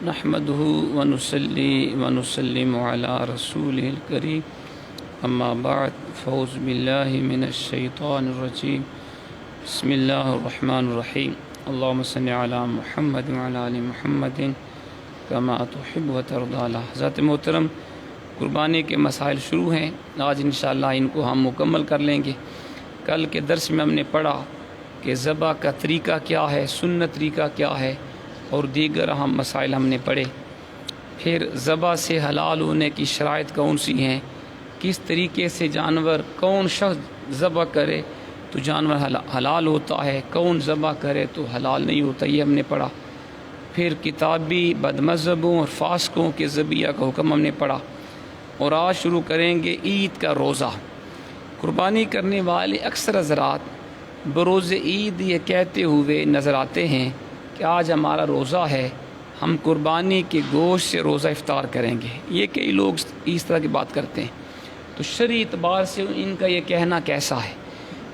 نحمده ونصلي ونسلم على رسوله الكريم اما بعد فاعوذ بالله من الشيطان الرجيم بسم الله الرحمن الرحيم اللهم صل على محمد وعلى آل محمد كما تحب وترضى. حضرات محترم، قربانی کے مسائل شروع ہیں. آج انشاءاللہ ان کو ہم مکمل کر لیں گے. کل کے درس میں ہم نے پڑھا کہ ذبح کا طریقہ کیا ہے، سنت طریقہ کیا ہے، اور دیگر اہم مسائل ہم نے پڑھے. پھر ذبح سے حلال ہونے کی شرائط کون سی ہیں، کس طریقے سے جانور، کون شخص ذبح کرے تو جانور حلال ہوتا ہے، کون ذبح کرے تو حلال نہیں ہوتا، یہ ہم نے پڑھا. پھر کتابی بد مذہبوں اور فاسقوں کے ذبیحہ کا حکم ہم نے پڑھا. اور آج شروع کریں گے عید کا روزہ. قربانی کرنے والے اکثر حضرات بروز عید یہ کہتے ہوئے نظر آتے ہیں کہ آج ہمارا روزہ ہے، ہم قربانی کے گوشت سے روزہ افطار کریں گے. یہ کئی لوگ اس طرح کی بات کرتے ہیں، تو شرعی اعتبار سے ان کا یہ کہنا کیسا ہے؟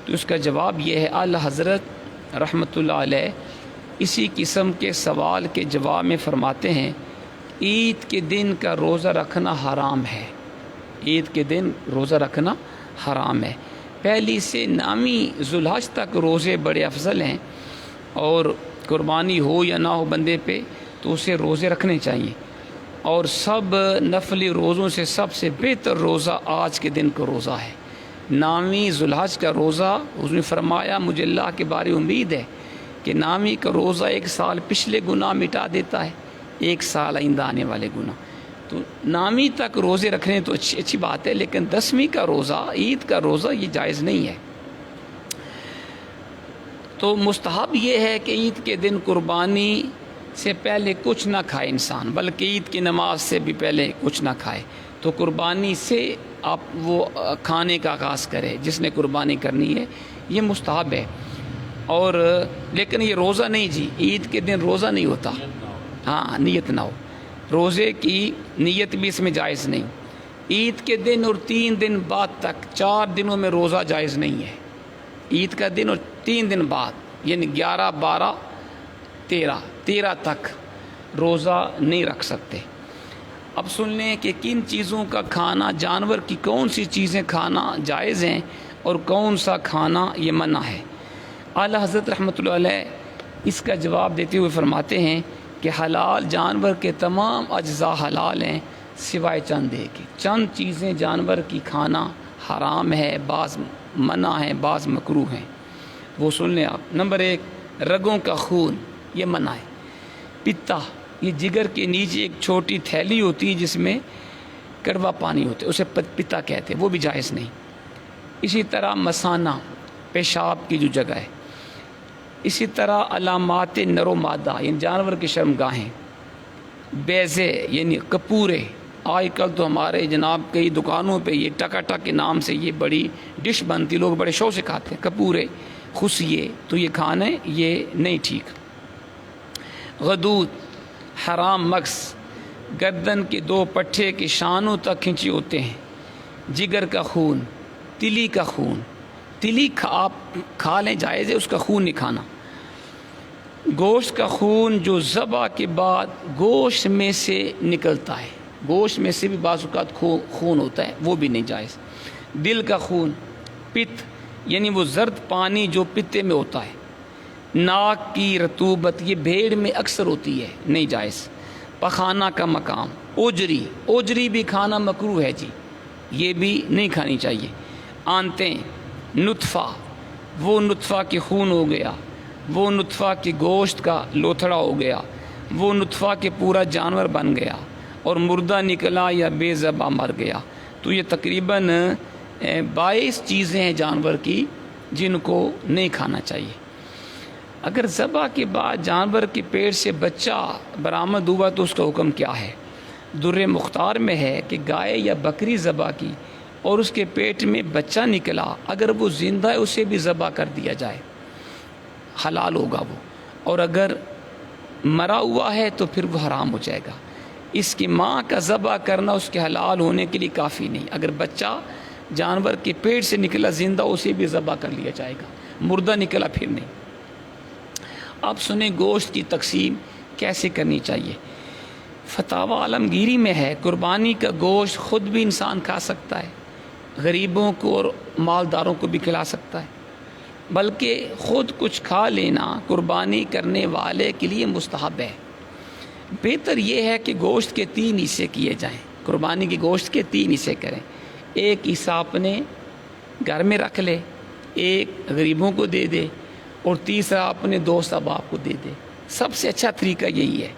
تو اس کا جواب یہ ہے، اعلیٰ حضرت رحمۃ اللہ علیہ اسی قسم کے سوال کے جواب میں فرماتے ہیں عید کے دن کا روزہ رکھنا حرام ہے. عید کے دن روزہ رکھنا حرام ہے. پہلی سے نامی ذوالحج تک روزے بڑے افضل ہیں، اور قربانی ہو یا نہ ہو بندے پہ تو اسے روزے رکھنے چاہیے. اور سب نفلی روزوں سے سب سے بہتر روزہ آج کے دن کا روزہ ہے. نامی ذوالحج کا روزہ، اس نے فرمایا مجھے اللہ کے بارے امید ہے کہ نامی کا روزہ 1 سال پچھلے گناہ مٹا دیتا ہے، 1 سال آئندہ آنے والے گناہ. تو نامی تک روزے رکھنے تو اچھی بات ہے، لیکن 10ویں کا روزہ، عید کا روزہ یہ جائز نہیں ہے. تو مستحب یہ ہے کہ عید کے دن قربانی سے پہلے کچھ نہ کھائے انسان، بلکہ عید کی نماز سے بھی پہلے کچھ نہ کھائے. تو قربانی سے آپ وہ کھانے کا آغاز کرے جس نے قربانی کرنی ہے، یہ مستحب ہے. اور لیکن یہ روزہ نہیں جی، عید کے دن روزہ نہیں ہوتا. ہاں، نیت نہ ہو، روزے کی نیت بھی اس میں جائز نہیں. عید کے دن اور 3 دن بعد تک 4 دنوں میں روزہ جائز نہیں ہے. عید کا دن اور 3 دن بعد، یعنی 11، 12، 13 تک روزہ نہیں رکھ سکتے. اب سن لیں کہ کن چیزوں کا کھانا، جانور کی کون سی چیزیں کھانا جائز ہیں اور کون سا کھانا یہ منع ہے. اعلیٰ حضرت رحمۃ اللہ علیہ اس کا جواب دیتے ہوئے فرماتے ہیں کہ حلال جانور کے تمام اجزاء حلال ہیں سوائے چند ایک. چند چیزیں جانور کی کھانا حرام ہے، بعض منع ہیں، بعض مکروہ ہیں. وہ سن لیں آپ. نمبر 1، رگوں کا خون، یہ منع ہے. پتا، یہ جگر کے نیچے ایک چھوٹی تھیلی ہوتی ہے جس میں کڑوا پانی ہوتا ہے، اسے پتا کہتے ہیں، وہ بھی جائز نہیں. اسی طرح مثانہ، پیشاب کی جو جگہ ہے. اسی طرح علامات نر و مادہ، یعنی جانور کی شرمگاہیں. بیضے یعنی کپورے، آج کل تو ہمارے جناب کئی دکانوں پہ یہ ٹکا کے نام سے یہ بڑی ڈش بنتی، لوگ بڑے شوق سے کھاتے ہیں کپورے، خسیے. تو یہ کھانے یہ نہیں ٹھیک. غدود، حرام مغز، گردن کے 2 پٹھے کے شانوں تک کھنچے ہوتے ہیں. جگر کا خون، تلی کا خون، تلی آپ کھا لیں جائز ہے، اس کا خون نہیں کھانا. گوشت کا خون جو ذبح کے بعد گوشت میں سے نکلتا ہے، گوشت میں سے بھی بعض اوقات خون ہوتا ہے، وہ بھی نہیں جائز. دل کا خون، پت یعنی وہ زرد پانی جو پتے میں ہوتا ہے. ناک کی رطوبت، یہ بھیڑ میں اکثر ہوتی ہے، نہیں جائز. پخانہ کا مقام، اوجری بھی کھانا مکروہ ہے جی، یہ بھی نہیں کھانی چاہیے. آنتیں، نطفہ، وہ نطفہ کے خون ہو گیا، وہ نطفہ کے گوشت کا لوتھڑا ہو گیا، وہ نطفہ کے پورا جانور بن گیا اور مردہ نکلا یا بے ذبح مر گیا. تو یہ تقریباً 22 چیزیں ہیں جانور کی جن کو نہیں کھانا چاہیے. اگر ذبح کے بعد جانور کے پیٹ سے بچہ برآمد ہوا تو اس کا حکم کیا ہے؟ در مختار میں ہے کہ گائے یا بکری ذبح کی اور اس کے پیٹ میں بچہ نکلا، اگر وہ زندہ ہے اسے بھی ذبح کر دیا جائے، حلال ہوگا وہ. اور اگر مرا ہوا ہے تو پھر وہ حرام ہو جائے گا. اس کی ماں کا ذبح کرنا اس کے حلال ہونے کے لیے کافی نہیں. اگر بچہ جانور کے پیٹ سے نکلا زندہ، اسے بھی ذبح کر لیا جائے گا، مردہ نکلا پھر نہیں. اب سنیں گوشت کی تقسیم کیسے کرنی چاہیے. فتاوی عالمگیری میں ہے قربانی کا گوشت خود بھی انسان کھا سکتا ہے، غریبوں کو اور مالداروں کو بھی کھلا سکتا ہے، بلکہ خود کچھ کھا لینا قربانی کرنے والے کے لیے مستحب ہے۔ بہتر یہ ہے کہ گوشت کے 3 حصے کیے جائیں، قربانی کے گوشت کے 3 حصے کریں، ایک حصہ اپنے گھر میں رکھ لے، ایک غریبوں کو دے دے، اور تیسرا اپنے دوست احباب کو دے دے۔ سب سے اچھا طریقہ یہی ہے۔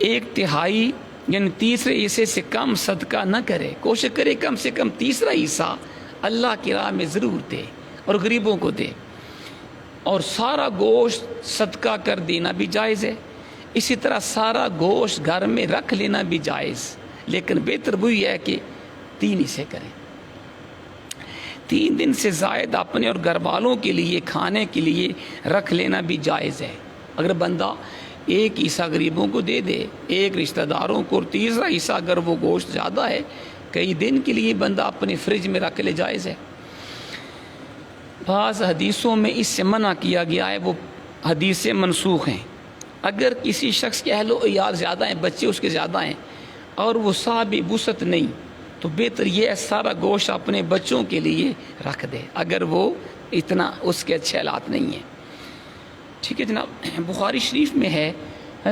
1/3 یعنی تیسرے حصے سے کم صدقہ نہ کرے، کوشش کرے کم سے کم تیسرا حصہ اللہ کی راہ میں ضرور دے اور غریبوں کو دے، اور سارا گوشت صدقہ کر دینا بھی جائز ہے۔ اسی طرح سارا گوشت گھر میں رکھ لینا بھی جائز، لیکن بہتر وہی ہے کہ 3 حصے کریں۔ 3 دن سے زائد اپنے اور گھر والوں کے لیے کھانے کے لیے رکھ لینا بھی جائز ہے۔ اگر بندہ ایک حصہ غریبوں کو دے دے، ایک رشتہ داروں کو، اور تیسرا حصہ اگر وہ گوشت زیادہ ہے کئی دن کے لیے بندہ اپنے فریج میں رکھ لے، جائز ہے۔ بعض حدیثوں میں اس سے منع کیا گیا ہے، وہ حدیثیں منسوخ ہیں۔ اگر کسی شخص کے اہل و عیال زیادہ ہیں، بچے اس کے زیادہ ہیں، اور وہ صاحب وسعت نہیں، تو بہتر یہ ہے سارا گوشت اپنے بچوں کے لیے رکھ دے، اگر وہ اتنا اس کے اچھے حالات نہیں ہیں۔ ٹھیک ہے جناب۔ بخاری شریف میں ہے،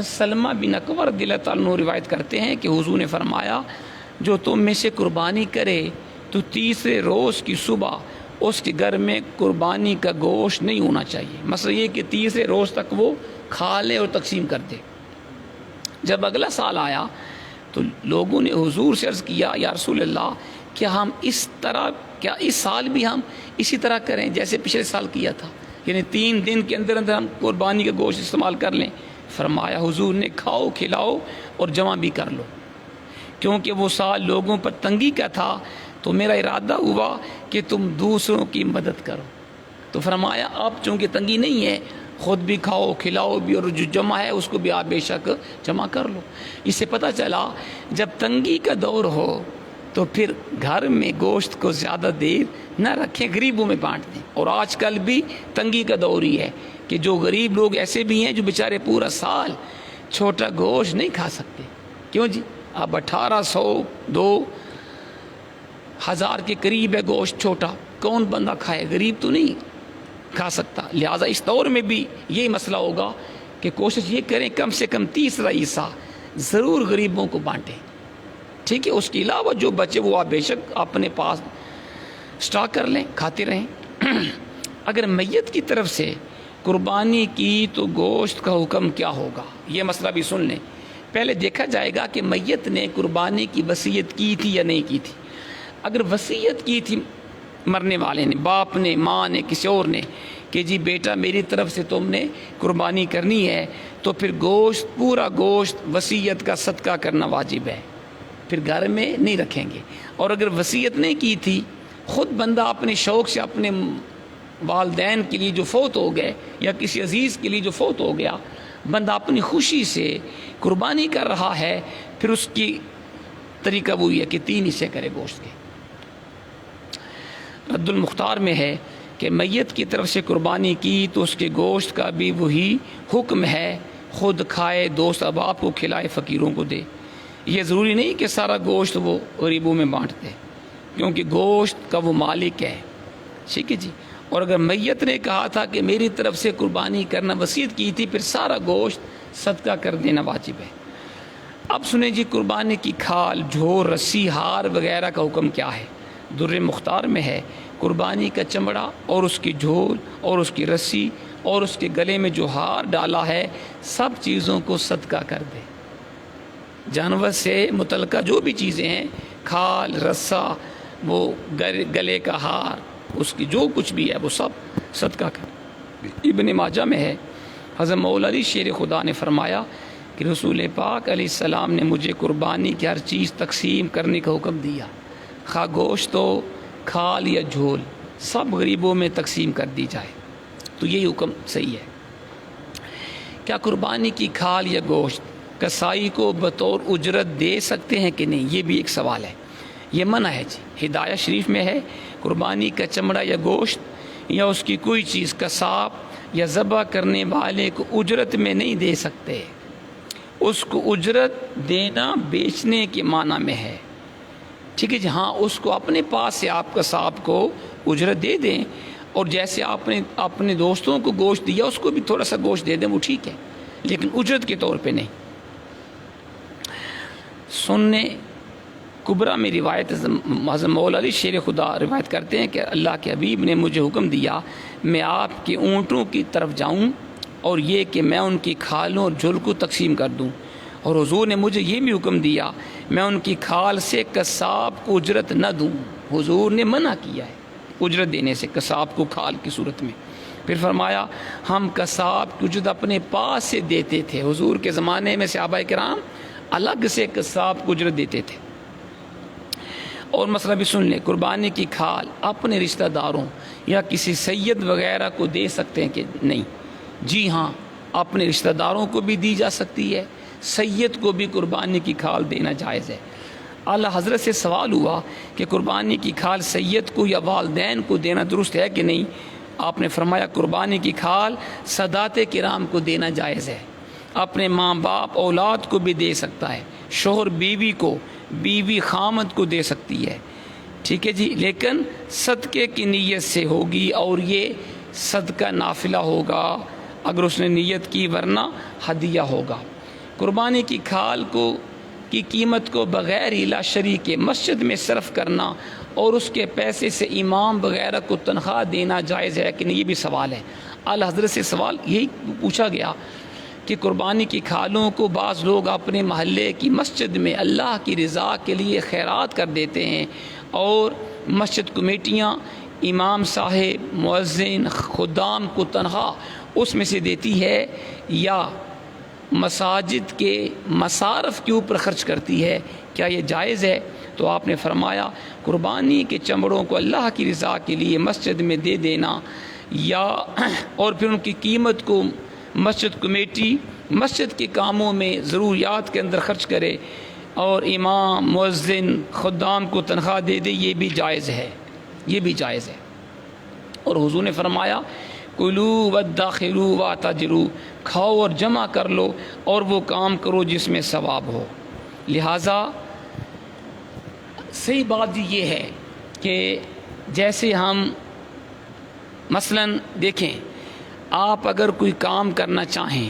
سلمہ بن اکوع رضی اللہ تعالیٰ عنہ روایت کرتے ہیں کہ حضور نے فرمایا، جو تم میں سے قربانی کرے تو تیسرے روز کی صبح اس کے گھر میں قربانی کا گوشت نہیں ہونا چاہیے۔ مسئلہ یہ کہ تیسرے روز تک وہ کھا لے اور تقسیم کر دے۔ جب اگلا سال آیا تو لوگوں نے حضور سے عرض کیا، یا رسول اللہ، کیا اس سال بھی ہم اسی طرح کریں جیسے پچھلے سال کیا تھا، یعنی 3 دن کے اندر اندر ہم قربانی کا گوشت استعمال کر لیں؟ فرمایا حضور نے، کھاؤ کھلاؤ اور جمع بھی کر لو، کیونکہ وہ سال لوگوں پر تنگی کا تھا، تو میرا ارادہ ہوا کہ تم دوسروں کی مدد کرو۔ تو فرمایا اب چونکہ تنگی نہیں ہے، خود بھی کھاؤ کھلاؤ بھی، اور جو جمع ہے اس کو بھی آپ بے شک جمع کر لو۔ اس سے پتہ چلا جب تنگی کا دور ہو تو پھر گھر میں گوشت کو زیادہ دیر نہ رکھیں، غریبوں میں بانٹ دیں۔ اور آج کل بھی تنگی کا دور ہی ہے کہ جو غریب لوگ ایسے بھی ہیں جو بیچارے پورا سال چھوٹا گوشت نہیں کھا سکتے۔ کیوں جی؟ اب 1800 2000 کے قریب ہے گوشت چھوٹا، کون بندہ کھائے؟ غریب تو نہیں کھا سکتا۔ لہٰذا اس دور میں بھی یہی مسئلہ ہوگا کہ کوشش یہ کریں کم سے کم تیسرا حصہ ضرور غریبوں کو بانٹیں۔ ٹھیک ہے، اس کے علاوہ جو بچے وہ آپ بے شک اپنے پاس سٹاک کر لیں، کھاتے رہیں۔ اگر میت کی طرف سے قربانی کی تو گوشت کا حکم کیا ہوگا؟ یہ مسئلہ بھی سن لیں۔ پہلے دیکھا جائے گا کہ میت نے قربانی کی وصیت کی تھی یا نہیں کی تھی۔ اگر وصیت کی تھی مرنے والے نے، باپ نے، ماں نے، کسی اور نے، کہ جی بیٹا میری طرف سے تم نے قربانی کرنی ہے، تو پھر گوشت، پورا گوشت وصیت کا صدقہ کرنا واجب ہے، پھر گھر میں نہیں رکھیں گے۔ اور اگر وصیت نہیں کی تھی، خود بندہ اپنے شوق سے اپنے والدین کے لیے جو فوت ہو گئے یا کسی عزیز کے لیے جو فوت ہو گیا، بندہ اپنی خوشی سے قربانی کر رہا ہے، پھر اس کی طریقہ وہی ہے کہ 3 حصے کرے گوشت کے۔ رد المختار میں ہے کہ میت کی طرف سے قربانی کی تو اس کے گوشت کا بھی وہی حکم ہے، خود کھائے، دوست احباب کو کھلائے، فقیروں کو دے۔ یہ ضروری نہیں کہ سارا گوشت وہ غریبوں میں بانٹ دے، کیونکہ گوشت کا وہ مالک ہے۔ ٹھیک ہے جی۔ اور اگر میت نے کہا تھا کہ میری طرف سے قربانی کرنا، وصیت کی تھی، پھر سارا گوشت صدقہ کر دینا واجب ہے۔ اب سنیں جی قربانی کی کھال، جھور، رسی، ہار وغیرہ کا حکم کیا ہے؟ در مختار میں ہے، قربانی کا چمڑا اور اس کی جھول اور اس کی رسی اور اس کے گلے میں جو ہار ڈالا ہے، سب چیزوں کو صدقہ کر دے۔ جانور سے متعلقہ جو بھی چیزیں ہیں، کھال، رسا، وہ گلے کا ہار، اس کی جو کچھ بھی ہے وہ سب صدقہ کر۔ ابن ماجہ میں ہے، حضرت مولا علی شیر خدا نے فرمایا کہ رسول پاک علیہ السلام نے مجھے قربانی کی ہر چیز تقسیم کرنے کا حکم دیا، خواہ گوشت ہو، کھال یا جھول، سب غریبوں میں تقسیم کر دی جائے۔ تو یہی حکم صحیح ہے۔ کیا قربانی کی کھال یا گوشت کسائی کو بطور اجرت دے سکتے ہیں کہ نہیں؟ یہ بھی ایک سوال ہے۔ یہ منع ہے جی۔ ہدایہ شریف میں ہے، قربانی کا چمڑا یا گوشت یا اس کی کوئی چیز کساب یا ذبح کرنے والے کو اجرت میں نہیں دے سکتے۔ اس کو اجرت دینا بیچنے کے معنی میں ہے. ٹھیک ہے جی. ہاں اس کو اپنے پاس سے آپ قصاب کو اجرت دے دیں, اور جیسے آپ نے اپنے دوستوں کو گوشت دیا اس کو بھی تھوڑا سا گوشت دے دیں, وہ ٹھیک ہے, لیکن اجرت کے طور پہ نہیں. سننے کبرا میں روایت حضرت مولا علی شیر خدا روایت کرتے ہیں کہ اللہ کے حبیب نے مجھے حکم دیا میں آپ کے اونٹوں کی طرف جاؤں اور یہ کہ میں ان کی کھالوں اور جھل کو تقسیم کر دوں, اور حضور نے مجھے یہ بھی حکم دیا میں ان کی کھال سے قصاب کو اجرت نہ دوں. حضور نے منع کیا ہے اجرت دینے سے قصاب کو کھال کی صورت میں. پھر فرمایا ہم قصاب کی اجرت اپنے پاس سے دیتے تھے. حضور کے زمانے میں صحابہ کرام الگ سے قصاب کو اجرت دیتے تھے. اور مسئلہ بھی سن لیں, قربانی کی کھال اپنے رشتہ داروں یا کسی سید وغیرہ کو دے سکتے ہیں کہ نہیں؟ جی ہاں, اپنے رشتہ داروں کو بھی دی جا سکتی ہے, سید کو بھی قربانی کی کھال دینا جائز ہے. اعلیٰ حضرت سے سوال ہوا کہ قربانی کی کھال سید کو یا والدین کو دینا درست ہے کہ نہیں؟ آپ نے فرمایا قربانی کی کھال سادات کرام کو دینا جائز ہے. اپنے ماں باپ اولاد کو بھی دے سکتا ہے, شوہر بیوی کو, بیوی خامد کو دے سکتی ہے. ٹھیک ہے جی, لیکن صدقے کی نیت سے ہوگی, اور یہ صدقہ نافلہ ہوگا اگر اس نے نیت کی, ورنہ ہدیہ ہوگا. قربانی کی کھال کی قیمت کو بغیر ہلا شریک کے مسجد میں صرف کرنا اور اس کے پیسے سے امام وغیرہ کو تنخواہ دینا جائز ہے کہ نہیں, یہ بھی سوال ہے. اعلیٰ حضرت سے سوال یہی پوچھا گیا کہ قربانی کی کھالوں کو بعض لوگ اپنے محلے کی مسجد میں اللہ کی رضا کے لیے خیرات کر دیتے ہیں, اور مسجد کمیٹیاں امام صاحب مؤذن خدام کو تنخواہ اس میں سے دیتی ہے یا مساجد کے مصارف کے اوپر خرچ کرتی ہے, کیا یہ جائز ہے؟ تو آپ نے فرمایا قربانی کے چمڑوں کو اللہ کی رضا کے لیے مسجد میں دے دینا, یا اور پھر ان کی قیمت کو مسجد کمیٹی مسجد کے کاموں میں ضروریات کے اندر خرچ کرے اور امام مؤذن خدام کو تنخواہ دے دے, یہ بھی جائز ہے, یہ بھی جائز ہے. اور حضور نے فرمایا کلو وادخروا واعتجروا, کھاؤ اور جمع کر لو اور وہ کام کرو جس میں ثواب ہو. لہٰذا صحیح بات جی یہ ہے کہ جیسے ہم مثلاً دیکھیں, آپ اگر کوئی کام کرنا چاہیں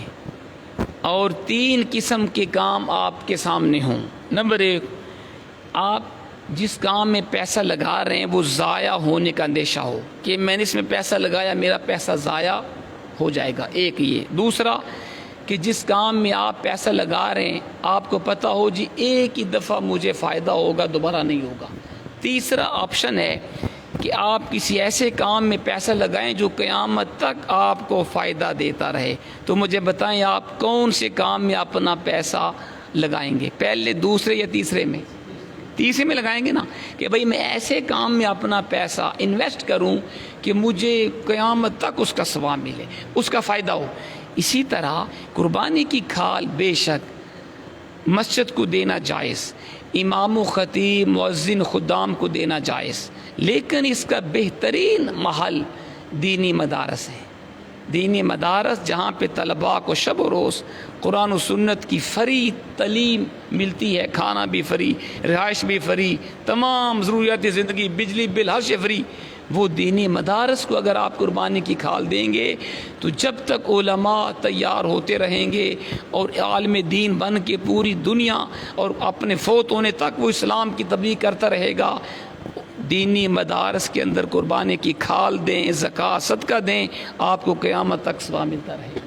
اور 3 قسم کے کام آپ کے سامنے ہوں. نمبر 1, آپ جس کام میں پیسہ لگا رہے ہیں وہ ضائع ہونے کا اندیشہ ہو کہ میں نے اس میں پیسہ لگایا میرا پیسہ ضائع ہو جائے گا, ایک یہ. دوسرا کہ جس کام میں آپ پیسہ لگا رہے ہیں آپ کو پتہ ہو جی ایک ہی دفعہ مجھے فائدہ ہوگا, دوبارہ نہیں ہوگا. تیسرا آپشن ہے کہ آپ کسی ایسے کام میں پیسہ لگائیں جو قیامت تک آپ کو فائدہ دیتا رہے. تو مجھے بتائیں آپ کون سے کام میں اپنا پیسہ لگائیں گے, پہلے, دوسرے یا تیسرے میں؟ تیسرے میں لگائیں گے نا, کہ بھئی میں ایسے کام میں اپنا پیسہ انویسٹ کروں کہ مجھے قیامت تک اس کا ثواب ملے, اس کا فائدہ ہو. اسی طرح قربانی کی کھال بے شک مسجد کو دینا جائز, امام و خطیب مؤذن خدام کو دینا جائز, لیکن اس کا بہترین محل دینی مدارس ہے. دینی مدارس جہاں پہ طلباء کو شب و روز قرآن و سنت کی فری تعلیم ملتی ہے, کھانا بھی فری, رہائش بھی فری, تمام ضروریات زندگی, بجلی بل, ہر شے فری. وہ دینی مدارس کو اگر آپ قربانی کی کھال دیں گے تو جب تک علماء تیار ہوتے رہیں گے اور عالم دین بن کے پوری دنیا اور اپنے فوت ہونے تک وہ اسلام کی تبلیغ کرتا رہے گا, دینی مدارس کے اندر قربانی کی کھال دیں, زکوٰۃ صدقہ دیں, آپ کو قیامت تک ثواب ملتا رہے.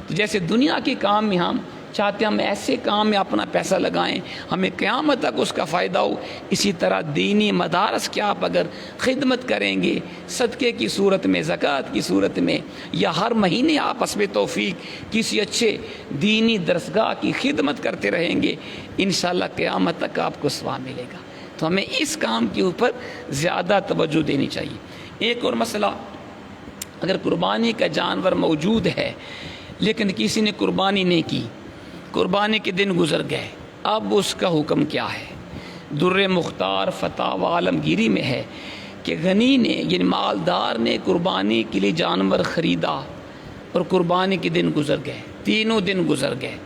تو جیسے دنیا کے کام میں ہم چاہتے ہیں ہم ایسے کام میں اپنا پیسہ لگائیں ہمیں قیامت تک اس کا فائدہ ہو, اسی طرح دینی مدارس کی آپ اگر خدمت کریں گے صدقے کی صورت میں, زکوٰۃ کی صورت میں, یا ہر مہینے آپ حسب توفیق کسی اچھے دینی درسگاہ کی خدمت کرتے رہیں گے, انشاءاللہ قیامت تک آپ کو ثواب ملے گا. تو ہمیں اس کام کے اوپر زیادہ توجہ دینی چاہیے. ایک اور مسئلہ, اگر قربانی کا جانور موجود ہے لیکن کسی نے قربانی نہیں کی, قربانی کے دن گزر گئے, اب اس کا حکم کیا ہے؟ در مختار فتاوی عالمگیری میں ہے کہ غنی نے یعنی مالدار نے قربانی کے لیے جانور خریدا اور قربانی کے دن گزر گئے, 3 دن گزر گئے,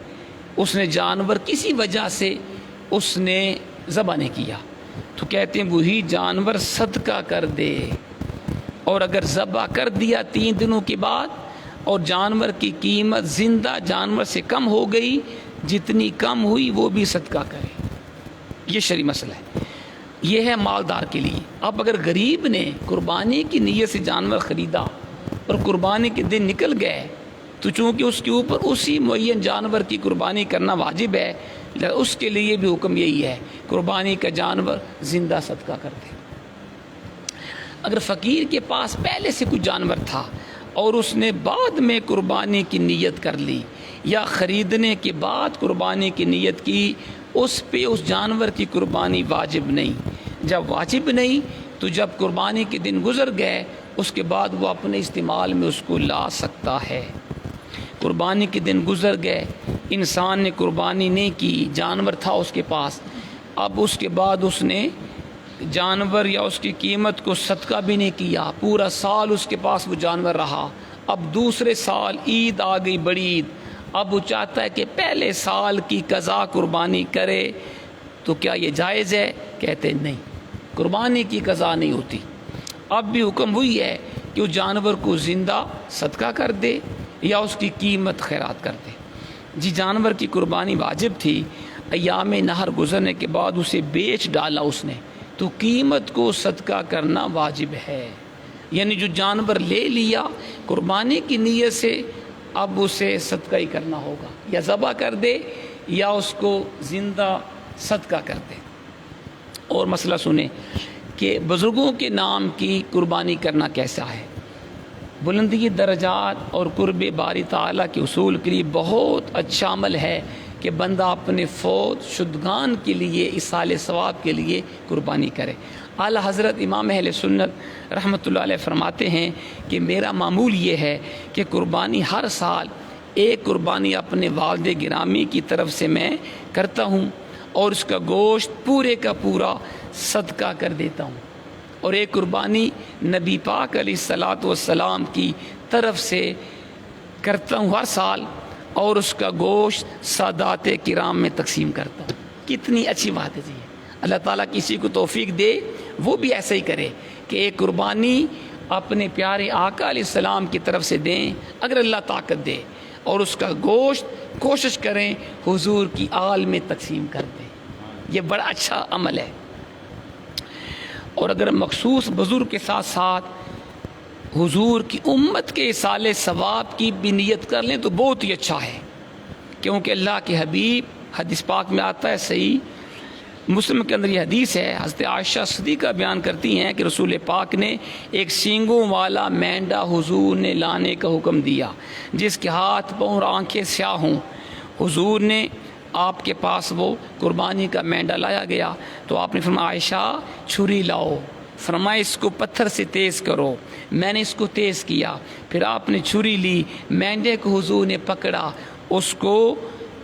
اس نے جانور کسی وجہ سے اس نے ذبح نہیں کیا، تو کہتے ہیں وہی جانور صدقہ کر دے، اور اگر ذبح کر دیا 3 دنوں کے بعد اور جانور کی قیمت زندہ جانور سے کم ہو گئی، جتنی کم ہوئی وہ بھی صدقہ کرے۔ یہ شرعی مسئلہ ہے، یہ ہے مالدار کے لیے۔ اب اگر غریب نے قربانی کی نیت سے جانور خریدا اور قربانی کے دن نکل گئے، تو چونکہ اس کے اوپر اسی معین جانور کی قربانی کرنا واجب ہے، اس کے لیے بھی حکم یہی ہے قربانی کا جانور زندہ صدقہ کر دے۔ اگر فقیر کے پاس پہلے سے کوئی جانور تھا اور اس نے بعد میں قربانی کی نیت کر لی یا خریدنے کے بعد قربانی کی نیت کی، اس پہ اس جانور کی قربانی واجب نہیں۔ جب واجب نہیں تو جب قربانی کے دن گزر گئے اس کے بعد وہ اپنے استعمال میں اس کو لا سکتا ہے۔ قربانی کے دن گزر گئے، انسان نے قربانی نہیں کی، جانور تھا اس کے پاس، اب اس کے بعد اس نے جانور یا اس کی قیمت کو صدقہ بھی نہیں کیا، پورا سال اس کے پاس وہ جانور رہا، اب دوسرے سال عید آ گئی، بڑی عید، اب وہ چاہتا ہے کہ پہلے سال کی قضا قربانی کرے، تو کیا یہ جائز ہے؟ کہتے نہیں، قربانی کی قضا نہیں ہوتی۔ اب بھی حکم وہی ہے کہ وہ جانور کو زندہ صدقہ کر دے یا اس کی قیمت خیرات کر دے۔ جی جانور کی قربانی واجب تھی، ایام نہر گزرنے کے بعد اسے بیچ ڈالا اس نے، تو قیمت کو صدقہ کرنا واجب ہے۔ یعنی جو جانور لے لیا قربانی کی نیت سے، اب اسے صدقہ ہی کرنا ہوگا، یا ذبح کر دے یا اس کو زندہ صدقہ کر دے۔ اور مسئلہ سنیں کہ بزرگوں کے نام کی قربانی کرنا کیسا ہے۔ بلندی درجات اور قرب باری تعالیٰ کے اصول کے لیے بہت اچھا عمل ہے کہ بندہ اپنے فوت شدگان کے لیے ایصال ثواب کے لیے قربانی کرے۔ اعلیٰ حضرت امام اہل سنت رحمۃ اللہ علیہ فرماتے ہیں کہ میرا معمول یہ ہے کہ قربانی ہر سال ایک قربانی اپنے والد گرامی کی طرف سے میں کرتا ہوں اور اس کا گوشت پورے کا پورا صدقہ کر دیتا ہوں، اور ایک قربانی نبی پاک علیہ الصلاۃ والسلام کی طرف سے کرتا ہوں ہر سال، اور اس کا گوشت سادات کرام میں تقسیم کرتا ہوں۔ کتنی اچھی بات ہے جی، اللہ تعالیٰ کسی کو توفیق دے وہ بھی ایسا ہی کرے کہ ایک قربانی اپنے پیارے آقا علیہ السلام کی طرف سے دیں اگر اللہ طاقت دے، اور اس کا گوشت کوشش کریں حضور کی آل میں تقسیم کر دیں۔ یہ بڑا اچھا عمل ہے۔ اور اگر مخصوص بزرگ کے ساتھ ساتھ حضور کی امت کے ایصال ثواب کی بھی نیت کر لیں تو بہت ہی اچھا ہے، کیونکہ اللہ کے حبیب حدیث پاک میں آتا ہے، صحیح مسلم کے اندر یہ حدیث ہے، حضرت عائشہ صدیقہ بیان کرتی ہیں کہ رسول پاک نے ایک سینگوں والا مینڈا حضور نے لانے کا حکم دیا جس کے ہاتھ پاؤں اور آنکھیں سیاہ ہوں۔ حضور نے آپ کے پاس وہ قربانی کا مینڈا لایا گیا تو آپ نے فرمایا عائشہ چھری لاؤ، فرمایا اس کو پتھر سے تیز کرو، میں نے اس کو تیز کیا، پھر آپ نے چھری لی، مینڈے کو حضور نے پکڑا، اس کو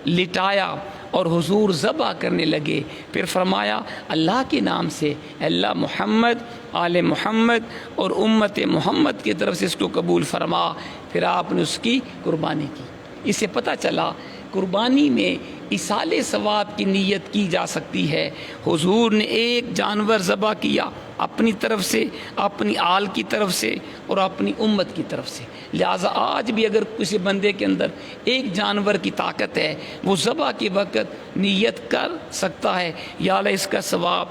لٹایا اور حضور ذبح کرنے لگے، پھر فرمایا اللہ کے نام سے، اللہ محمد آل محمد اور امت محمد کی طرف سے اس کو قبول فرما، پھر آپ نے اس کی قربانی کی۔ اس سے پتہ چلا قربانی میں ایصال ثواب کی نیت کی جا سکتی ہے۔ حضور نے ایک جانور ذبح کیا اپنی طرف سے، اپنی آل کی طرف سے اور اپنی امت کی طرف سے، لہٰذا آج بھی اگر کسی بندے کے اندر ایک جانور کی طاقت ہے وہ ذبح کے وقت نیت کر سکتا ہے، یا اللہ اس کا ثواب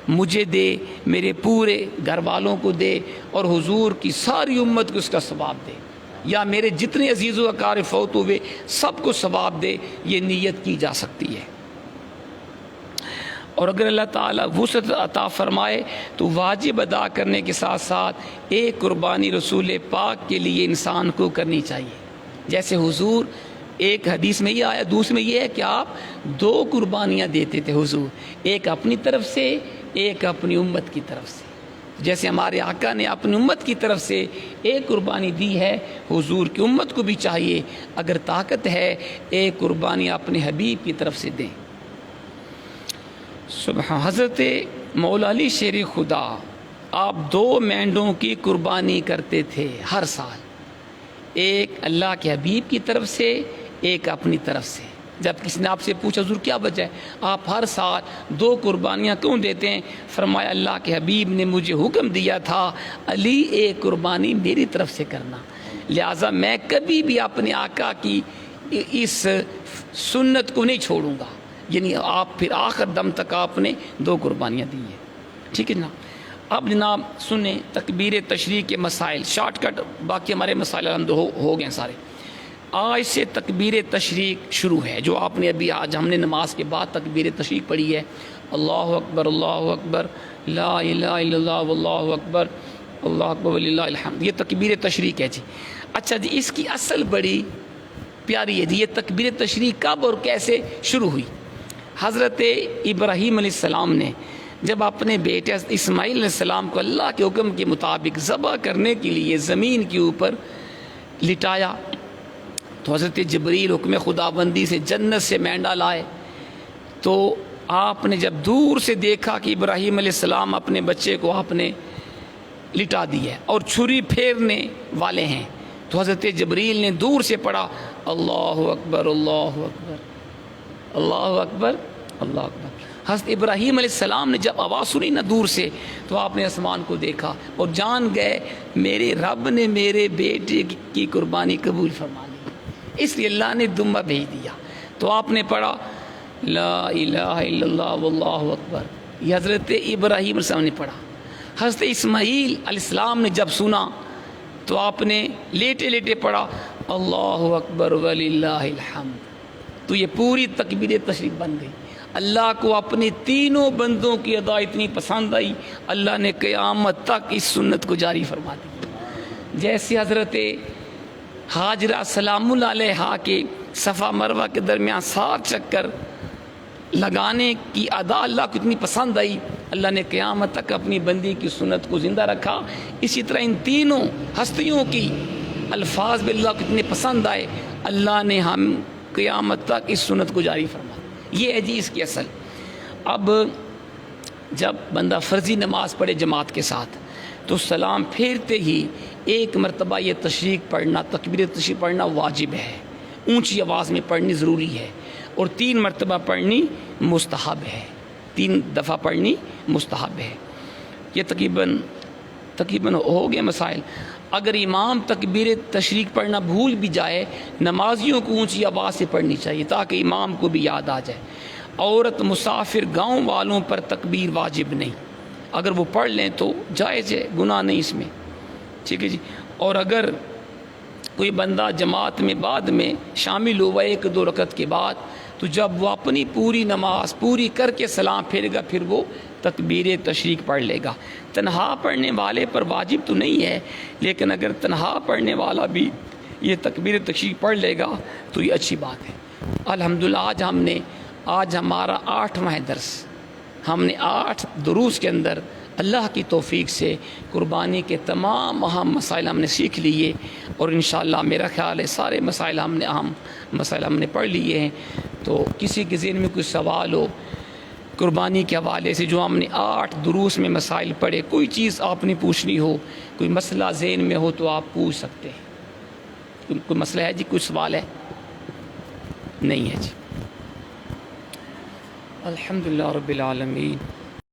مجھے دے، میرے پورے گھر والوں کو دے اور حضور کی ساری امت کو اس کا ثواب دے، یا میرے جتنے عزیز و اقارب فوت ہوئے سب کو ثواب دے، یہ نیت کی جا سکتی ہے۔ اور اگر اللہ تعالیٰ وسعت عطا فرمائے تو واجب ادا کرنے کے ساتھ ساتھ ایک قربانی رسول پاک کے لیے انسان کو کرنی چاہیے۔ جیسے حضور ایک حدیث میں یہ آیا، دوسرے میں یہ ہے کہ آپ 2 قربانیاں دیتے تھے حضور، ایک اپنی طرف سے ایک اپنی امت کی طرف سے۔ جیسے ہمارے آقا نے اپنی امت کی طرف سے ایک قربانی دی ہے، حضور کی امت کو بھی چاہیے اگر طاقت ہے ایک قربانی اپنے حبیب کی طرف سے دیں۔ سبحان حضرت مولا علی شیر خدا آپ 2 مینڈوں کی قربانی کرتے تھے ہر سال، ایک اللہ کے حبیب کی طرف سے ایک اپنی طرف سے، جب کسی نے آپ سے پوچھا حضور کیا وجہ ہے، آپ ہر سال 2 قربانیاں کیوں دیتے ہیں؟ فرمایا اللہ کے حبیب نے مجھے حکم دیا تھا علی ایک قربانی میری طرف سے کرنا، لہٰذا میں کبھی بھی اپنے آقا کی اس سنت کو نہیں چھوڑوں گا۔ یعنی آپ پھر آخر دم تک آپ نے 2 قربانیاں دی ہیں، ٹھیک ہے جناب۔ اب جناب سنیں تکبیر تشریق کے مسائل، شارٹ کٹ، باقی ہمارے مسائل الحمد ہو گئے سارے۔ آج سے تکبیر تشریق شروع ہے، جو آپ نے ابھی آج ہم نے نماز کے بعد تکبیر تشریق پڑھی ہے، اللہ اکبر اللہ اکبر لا الہ الا اللہ واللہ اکبر اللہ اکبر وللہ الحمد، یہ تکبیر تشریق ہے جی۔ اچھا جی، اس کی اصل بڑی پیاری ہے جی، یہ تکبیر تشریق کب اور کیسے شروع ہوئی؟ حضرت ابراہیم علیہ السلام نے جب اپنے بیٹے اسماعیل علیہ السلام کو اللہ کے حکم کے مطابق ذبح کرنے کے لیے زمین کے اوپر لٹایا تو حضرت جبریل حکم خداوندی سے جنت سے مینڈا لائے، تو آپ نے جب دور سے دیکھا کہ ابراہیم علیہ السلام اپنے بچے کو آپ نے لٹا دیا ہے اور چھری پھیرنے والے ہیں، تو حضرت جبریل نے دور سے پڑھا اللہ اکبر اللہ اکبر اللہ اکبر اللہ اکبر۔ حضرت ابراہیم علیہ السلام نے جب آواز سنی نا دور سے، تو آپ نے آسمان کو دیکھا اور جان گئے میرے رب نے میرے بیٹے کی قربانی قبول فرما لی، اس لیے اللہ نے دمبا بھیج دیا۔ تو آپ نے پڑھا لا الہ الا اللہ واللہ اکبر، یہ حضرت ابراہیم علیہ السلام نے پڑھا۔ حضرت اسماعیل علیہ السلام نے جب سنا تو آپ نے لیٹے لیٹے پڑھا اللہ اکبر وللہ الحمد، تو یہ پوری تکبیر تشریق بن گئی۔ اللہ کو اپنے تینوں بندوں کی ادا اتنی پسند آئی، اللہ نے قیامت تک اس سنت کو جاری فرما دی۔ جیسے حضرت حاجرہ سلام اللہ علیہا کے صفا مروہ کے درمیان 7 چکر لگانے کی ادا اللہ کو اتنی پسند آئی، اللہ نے قیامت تک اپنی بندی کی سنت کو زندہ رکھا۔ اسی طرح ان تینوں ہستیوں کی الفاظ بھی اللہ کو اتنے پسند آئے، اللہ نے ہم قیامت تک اس سنت کو جاری فرما۔ یہ ہے جی اس کی اصل۔ اب جب بندہ فرضی نماز پڑھے جماعت کے ساتھ تو سلام پھیرتے ہی ایک مرتبہ یہ تشریق پڑھنا، تکبیر تشریق پڑھنا واجب ہے، اونچی آواز میں پڑھنی ضروری ہے، اور 3 مرتبہ پڑھنی مستحب ہے، 3 دفعہ پڑھنی مستحب ہے۔ یہ تقریباً ہو گئے مسائل۔ اگر امام تکبیر تشریق پڑھنا بھول بھی جائے، نمازیوں کو اونچی آواز سے پڑھنی چاہیے تاکہ امام کو بھی یاد آ جائے۔ عورت مسافر گاؤں والوں پر تکبیر واجب نہیں، اگر وہ پڑھ لیں تو جائز ہے، گناہ نہیں اس میں، ٹھیک ہے جی۔ اور اگر کوئی بندہ جماعت میں بعد میں شامل ہوا 1-2 رکعت کے بعد، تو جب وہ اپنی پوری نماز پوری کر کے سلام پھیرے گا پھر وہ تکبیر تشریق پڑھ لے گا۔ تنہا پڑھنے والے پر واجب تو نہیں ہے، لیکن اگر تنہا پڑھنے والا بھی یہ تکبیر تشریق پڑھ لے گا تو یہ اچھی بات ہے۔ الحمدللہ آج ہمارا 8واں درس، ہم نے 8 دروس کے اندر اللہ کی توفیق سے قربانی کے تمام اہم مسائل ہم نے سیکھ لیے، اور انشاءاللہ میرا خیال ہے سارے مسائل اہم مسائل ہم نے پڑھ لیے ہیں۔ تو کسی کے ذہن میں کوئی سوال ہو قربانی کے حوالے سے، جو ہم نے 8 دروس میں مسائل پڑھے، کوئی چیز آپ نے پوچھنی ہو، کوئی مسئلہ ذہن میں ہو تو آپ پوچھ سکتے ہیں۔ کوئی مسئلہ ہے جی، کوئی سوال ہے؟ نہیں ہے جی۔ الحمدللہ رب العالمین۔